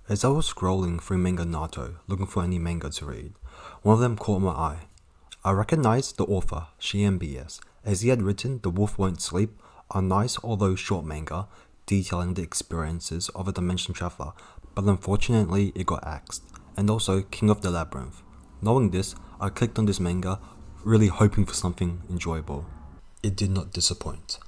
As I was scrolling through Manga Nato looking for any manga to read, one of them caught my eye. I recognized the author, BS, as he had written The Wolf Won't Sleep, a nice although short manga detailing the experiences of a dimension traveler, but unfortunately it got axed, and also King of the Labyrinth. Knowing this, I clicked on this manga, really hoping for something enjoyable. It did not disappoint.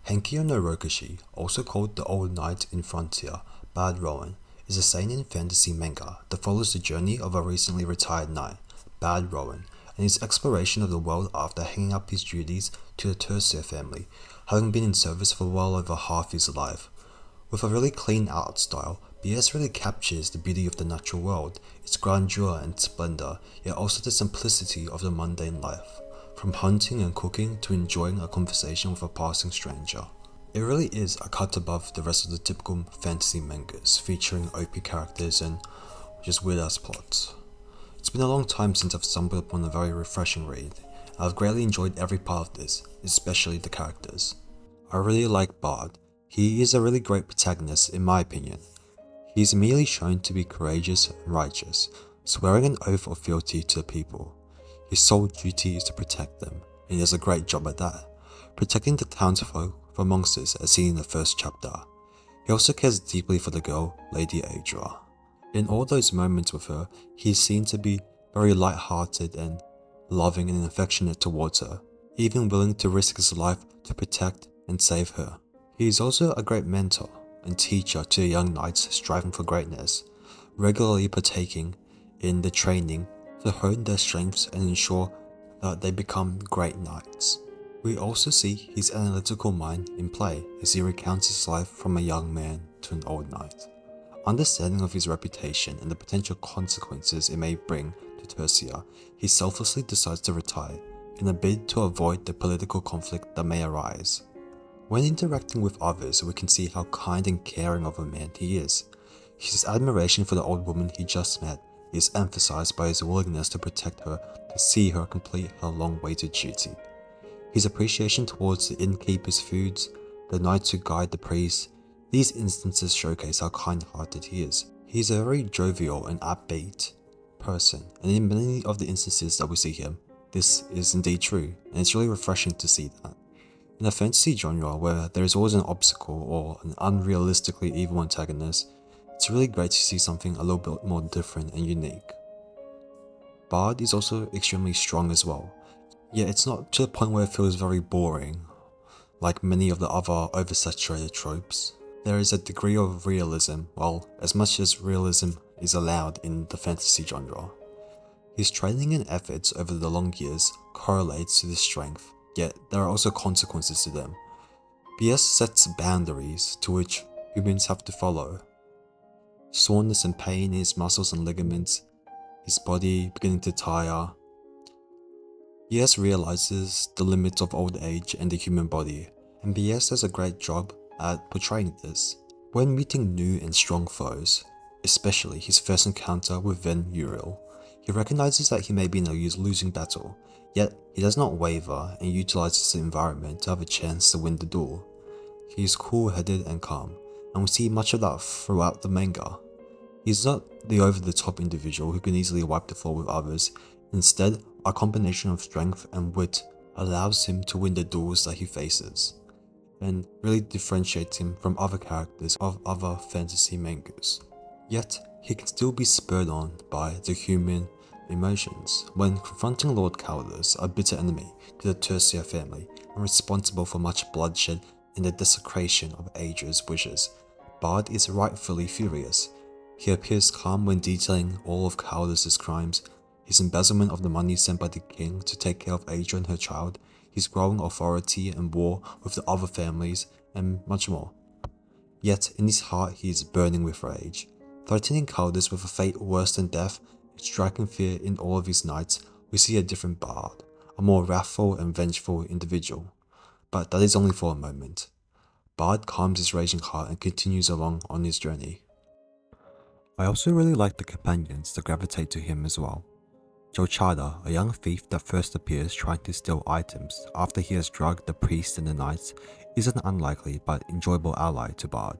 Henkyou no Roukishi, also called The Old Knight in Frontier, Bad Rowan, is a seinen fantasy manga that follows the journey of a recently retired knight, Bad Rowan, and his exploration of the world after hanging up his duties to the Tercia family, having been in service for well over half his life. With a really clean art style, BS really captures the beauty of the natural world, its grandeur and splendor, yet also the simplicity of the mundane life, from hunting and cooking to enjoying a conversation with a passing stranger. It really is a cut above the rest of the typical fantasy mangas, featuring OP characters and just weird-ass plots. It's been a long time since I've stumbled upon a very refreshing read, and I've greatly enjoyed every part of this, especially the characters. I really like Bard. He is a really great protagonist in my opinion. He is immediately shown to be courageous and righteous, swearing an oath of fealty to the people. His sole duty is to protect them, and he does a great job at that, protecting the townsfolk from monsters as seen in the first chapter. He also cares deeply for the girl, Lady Adra. In all those moments with her, he is seen to be very light-hearted and loving and affectionate towards her, even willing to risk his life to protect and save her. He is also a great mentor and teacher to the young knights striving for greatness, regularly partaking in the training to hone their strengths and ensure that they become great knights. We also see his analytical mind in play as he recounts his life from a young man to an old knight. Understanding of his reputation and the potential consequences it may bring to Tercia, he selflessly decides to retire in a bid to avoid the political conflict that may arise. When interacting with others, we can see how kind and caring of a man he is. His admiration for the old woman he just met is emphasized by his willingness to protect her to see her complete her long-awaited duty. His appreciation towards the innkeeper's foods, the knights who guide the priests, these instances showcase how kind-hearted he is. He is a very jovial and upbeat person, and in many of the instances that we see him, this is indeed true, and it's really refreshing to see that. In a fantasy genre where there is always an obstacle or an unrealistically evil antagonist, it's really great to see something a little bit more different and unique. Bard is also extremely strong as well, yet it's not to the point where it feels very boring, like many of the other oversaturated tropes. There is a degree of realism, well, as much as realism is allowed in the fantasy genre. His training and efforts over the long years correlates to this strength, yet there are also consequences to them. BS sets boundaries to which humans have to follow. Soreness and pain in his muscles and ligaments, his body beginning to tire. BS realizes the limits of old age and the human body, and BS does a great job at portraying this. When meeting new and strong foes, especially his first encounter with Ven Uriel, he recognizes that he may be in a losing battle, yet he does not waver and utilizes the environment to have a chance to win the duel. He is cool-headed and calm, and we see much of that throughout the manga. He is not the over-the-top individual who can easily wipe the floor with others. Instead, a combination of strength and wit allows him to win the duels that he faces, and really differentiates him from other characters of other fantasy mangas. Yet, he can still be spurred on by the human emotions when confronting Lord Caldas, a bitter enemy to the Tercia family and responsible for much bloodshed and the desecration of Adra's wishes. Bard is rightfully furious. He appears calm when detailing all of Caldas' crimes, his embezzlement of the money sent by the king to take care of Adra and her child, his growing authority and war with the other families, and much more. Yet, in his heart he is burning with rage. Threatening Caldas with a fate worse than death, and striking fear in all of his knights, we see a different Bard, a more wrathful and vengeful individual. But that is only for a moment. Bard calms his raging heart and continues along on his journey. I also really like the companions that gravitate to him as well. Jochada, a young thief that first appears trying to steal items after he has drugged the priest and the knights, is an unlikely but enjoyable ally to Bard.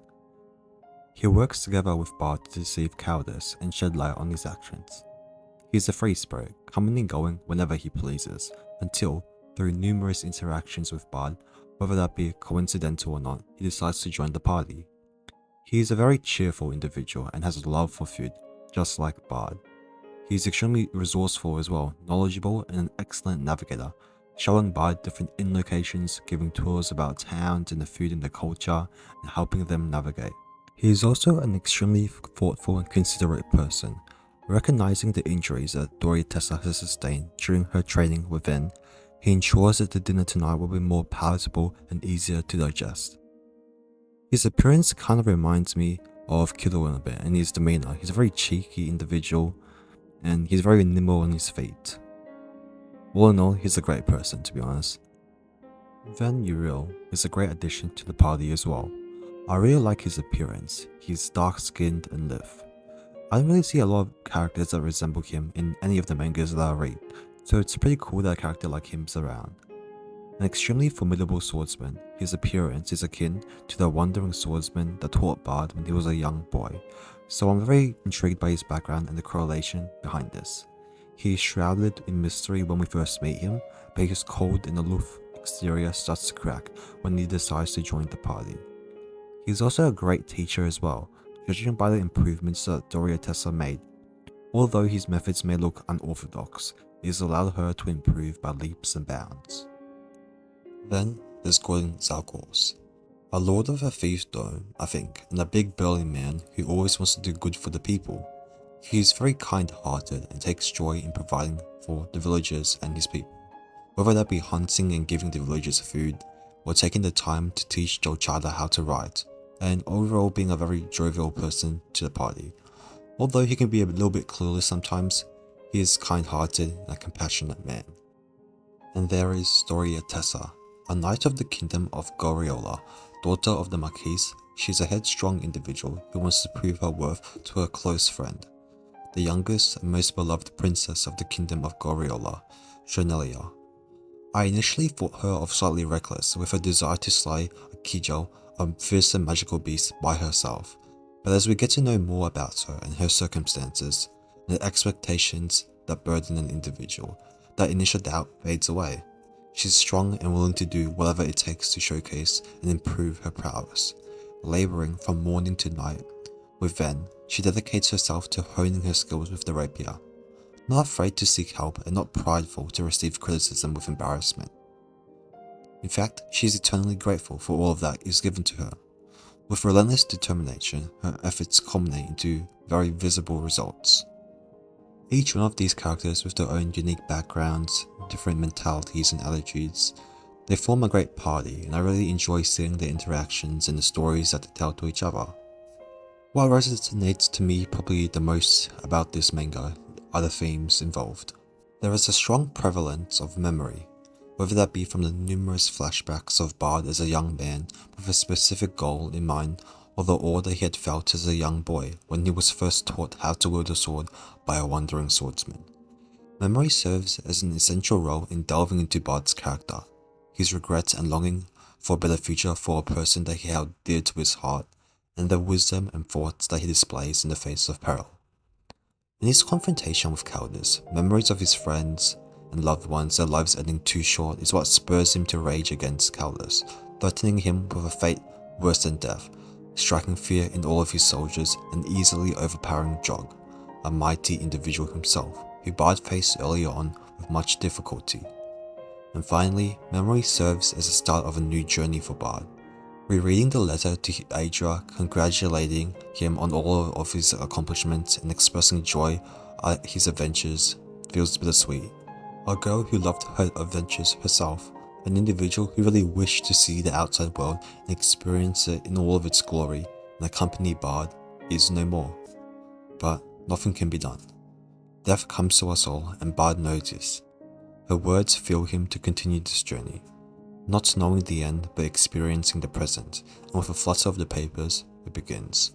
He works together with Bard to deceive Countess and shed light on his actions. He is a free spirit, coming and going whenever he pleases, until, through numerous interactions with Bard, whether that be coincidental or not, he decides to join the party. He is a very cheerful individual and has a love for food, just like Bard. He is extremely resourceful as well, knowledgeable and an excellent navigator, showing Bard different inn locations, giving tours about towns and the food and the culture, and helping them navigate. He is also an extremely thoughtful and considerate person. Recognizing the injuries that Tessa has sustained during her training within, he ensures that the dinner tonight will be more palatable and easier to digest. His appearance kind of reminds me of Kilo a bit, and his demeanor. He's a very cheeky individual, and he's very nimble on his feet. All in all, he's a great person, to be honest. Van Uriel is a great addition to the party as well. I really like his appearance. He's dark-skinned and lithe. I don't really see a lot of characters that resemble him in any of the mangas that I read, so it's pretty cool that a character like him is around. An extremely formidable swordsman, his appearance is akin to the wandering swordsman that taught Bard when he was a young boy, so I'm very intrigued by his background and the correlation behind this. He is shrouded in mystery when we first meet him, but his cold and aloof exterior starts to crack when he decides to join the party. He is also a great teacher as well, judging by the improvements that Tessa made. Although his methods may look unorthodox, it has allowed her to improve by leaps and bounds. Then there's Gordon Zalkors, a lord of a fiefdom, I think, and a big burly man who always wants to do good for the people. He is very kind-hearted and takes joy in providing for the villagers and his people, whether that be hunting and giving the villagers food, or taking the time to teach Jolchada how to write, and overall being a very jovial person to the party. Although he can be a little bit clueless sometimes, he is kind-hearted and a compassionate man. And there is Tessa, a knight of the kingdom of Goriola, daughter of the Marquise. She is a headstrong individual who wants to prove her worth to her close friend, the youngest and most beloved princess of the kingdom of Goriola, Shonelia. I initially thought her of slightly reckless with her desire to slay a Kijou, a fearsome magical beast, by herself, but as we get to know more about her and her circumstances, and the expectations that burden an individual, that initial doubt fades away. She's strong and willing to do whatever it takes to showcase and improve her prowess, laboring from morning to night. With Ven, she dedicates herself to honing her skills with the rapier, not afraid to seek help and not prideful to receive criticism with embarrassment. In fact, she is eternally grateful for all of that is given to her. With relentless determination, her efforts culminate into very visible results. Each one of these characters with their own unique backgrounds, different mentalities and attitudes, they form a great party, and I really enjoy seeing their interactions and the stories that they tell to each other. What resonates to me probably the most about this manga are the themes involved. There is a strong prevalence of memory, whether that be from the numerous flashbacks of Bard as a young man with a specific goal in mind, or the awe that he had felt as a young boy when he was first taught how to wield a sword by a wandering swordsman. Memory serves as an essential role in delving into Bard's character, his regrets and longing for a better future for a person that he held dear to his heart, and the wisdom and thoughts that he displays in the face of peril. In his confrontation with Countess, memories of his friends and loved ones, their lives ending too short, is what spurs him to rage against Countess, threatening him with a fate worse than death, striking fear in all of his soldiers and easily overpowering Jog, a mighty individual himself, who Bard faced earlier on with much difficulty. And finally, memory serves as the start of a new journey for Bard. Rereading the letter to Adra, congratulating him on all of his accomplishments and expressing joy at his adventures feels bittersweet. A girl who loved her adventures herself, an individual who really wished to see the outside world and experience it in all of its glory, and accompany Bard, is no more. But nothing can be done. Death comes to us all, and Bard knows this. Her words fuel him to continue this journey, not knowing the end but experiencing the present, and with a flutter of the papers, it begins.